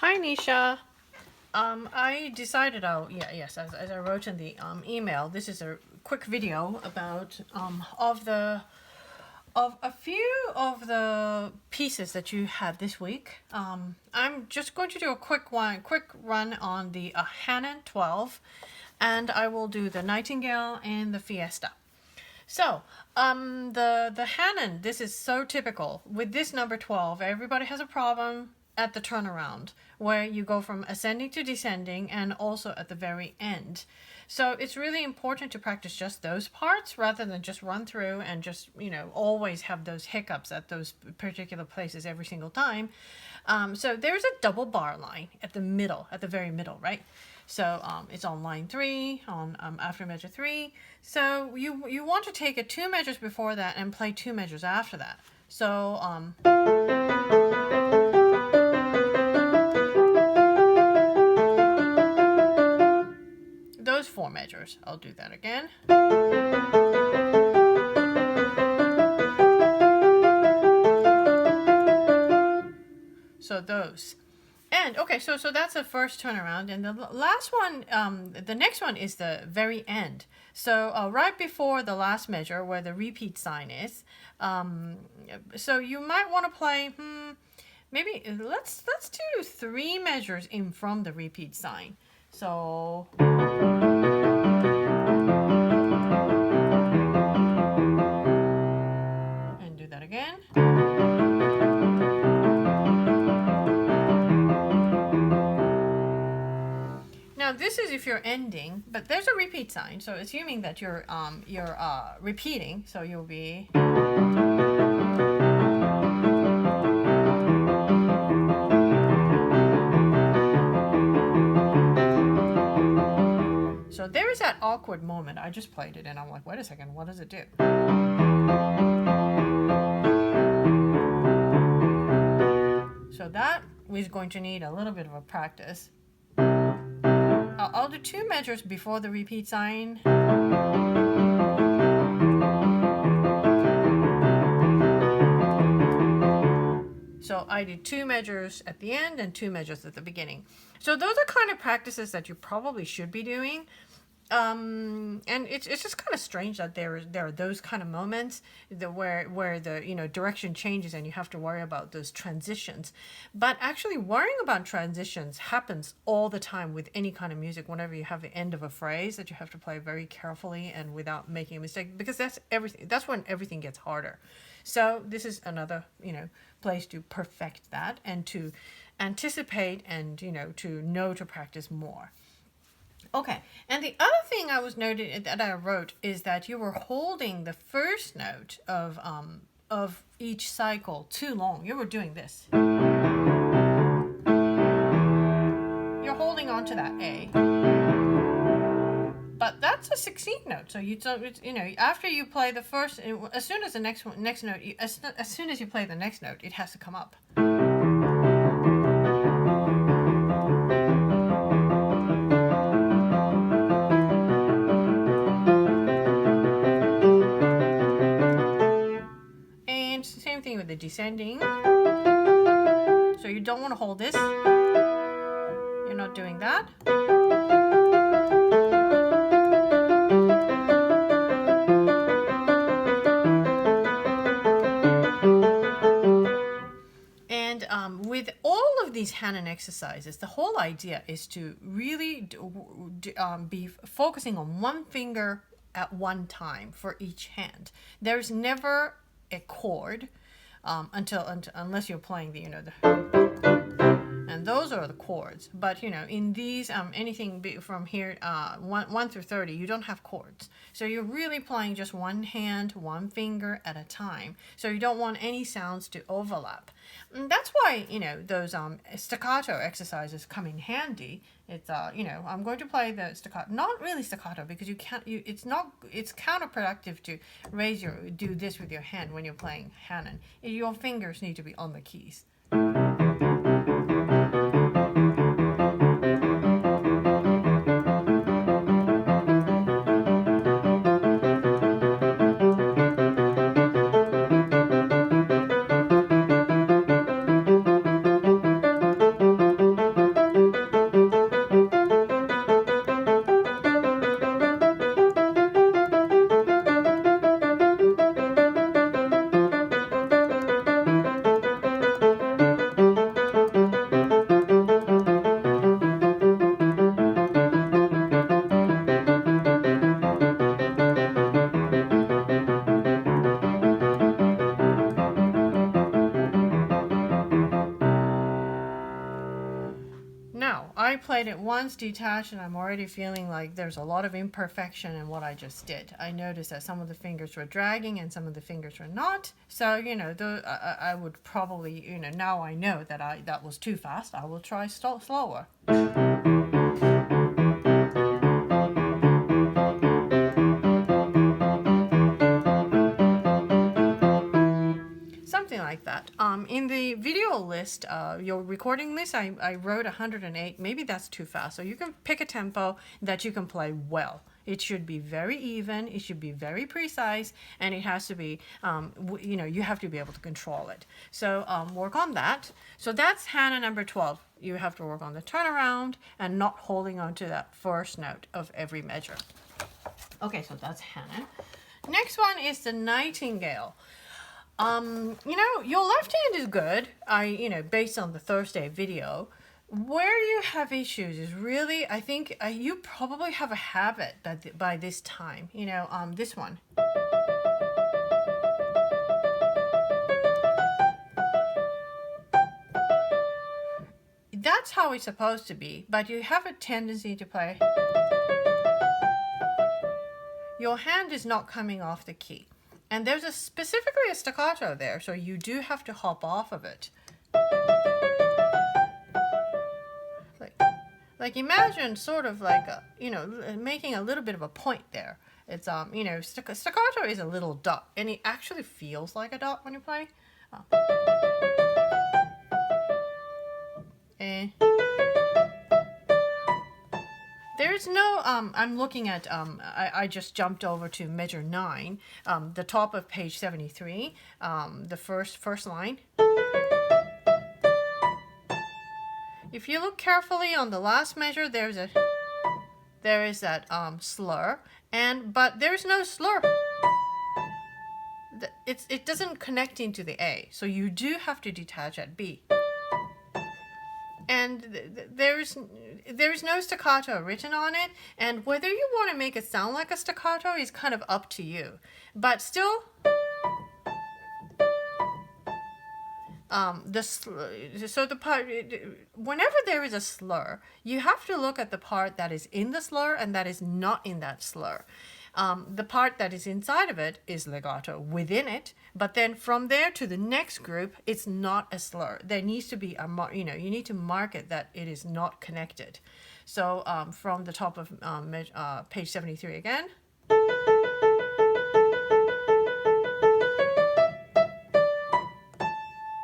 Hi, Nisha. I decided, as I wrote in the email, this is a quick video about of a few of the pieces that you had this week. I'm just going to do a quick run on the Hanon 12, and I will do the Nightingale and the Fiesta. So, the Hanon, this is so typical. With this number 12, everybody has a problem at the turnaround, where you go from ascending to descending, and also at the very end. So it's really important to practice just those parts rather than just run through and just, always have those hiccups at those particular places every single time. So there's a double bar line at the middle, at the very middle, right? So it's on line 3, on after measure 3. So you want to take it 2 measures before that and play 2 measures after that. So those 4 measures. I'll do that again. So those. And okay, so that's the first turnaround, and the last one, the next one is the very end. So right before the last measure, where the repeat sign is, so you might want to play. Maybe let's do 3 measures in from the repeat sign. So. And do that again. Now this is if you're ending, but there's a repeat sign, so assuming that you're repeating, so you'll be. So there is that awkward moment. I just played it and I'm like, wait a second, what does it do? So that is going to need a little bit of a practice. I'll do 2 measures before the repeat sign. So I did 2 measures at the end and 2 measures at the beginning. So those are kind of practices that you probably should be doing. And it's just kind of strange that there are those kind of moments where the direction changes and you have to worry about those transitions. But actually worrying about transitions happens all the time with any kind of music. Whenever you have the end of a phrase that you have to play very carefully and without making a mistake, because that's when everything gets harder. So this is another place to perfect that and to anticipate and to practice more. Okay, and the other thing I was noted that I wrote is that you were holding the first note of each cycle too long. You were doing this. You're holding on to that A, but that's a 16th note. So after you play the first, as soon as the next note, as soon as you play the next note, it has to come up. Same thing with the descending. So you don't want to hold this. You're not doing that. And with all of these Hanon exercises, the whole idea is to really be focusing on one finger at one time for each hand. There's never a chord unless you're playing the and those are the chords. But in these anything from here 1 through 30, you don't have chords. So you're really playing just one hand, one finger at a time. So you don't want any sounds to overlap. And that's why those staccato exercises come in handy. It's I'm going to play the staccato, not really staccato, because it's counterproductive to do this with your hand when you're playing Hanon. Your fingers need to be on the keys. I played it once detached, and I'm already feeling like there's a lot of imperfection in what I just did. I noticed that some of the fingers were dragging and some of the fingers were not. So, you know, I would probably, you know, now I know that that was too fast. I will try slower. Something like that. In the video list, your recording list, I wrote 108. Maybe that's too fast. So you can pick a tempo that you can play well. It should be very even. It should be very precise, and it has to be, you know, you have to be able to control it. So work on that. So that's Hanon number 12. You have to work on the turnaround and not holding on to that first note of every measure. Okay, so that's Hanon. Next one is the Nightingale. You know, your left hand is good. You know, based on the Thursday video. Where you have issues is really, I think you probably have a habit by this time. You know, this one. That's how it's supposed to be, but you have a tendency to play. Your hand is not coming off the key. And there's specifically a staccato there, so you do have to hop off of it. Like imagine sort of like, you know, making a little bit of a point there. It's, you know, staccato is a little dot, and it actually feels like a dot when you play. There's no, I'm looking at, I just jumped over to measure 9, the top of page 73, the first line. If you look carefully on the last measure, there is that slur, but there's no slur. It doesn't connect into the A, so you do have to detach at B. And there's no staccato written on it, and whether you want to make it sound like a staccato is kind of up to you. But still, the part, whenever there is a slur, you have to look at the part that is in the slur and that is not in that slur. The part that is inside of it is legato within it, but then from there to the next group, it's not a slur. There needs to be a, you know, you need to mark it that it is not connected. So from the top of page 73 again.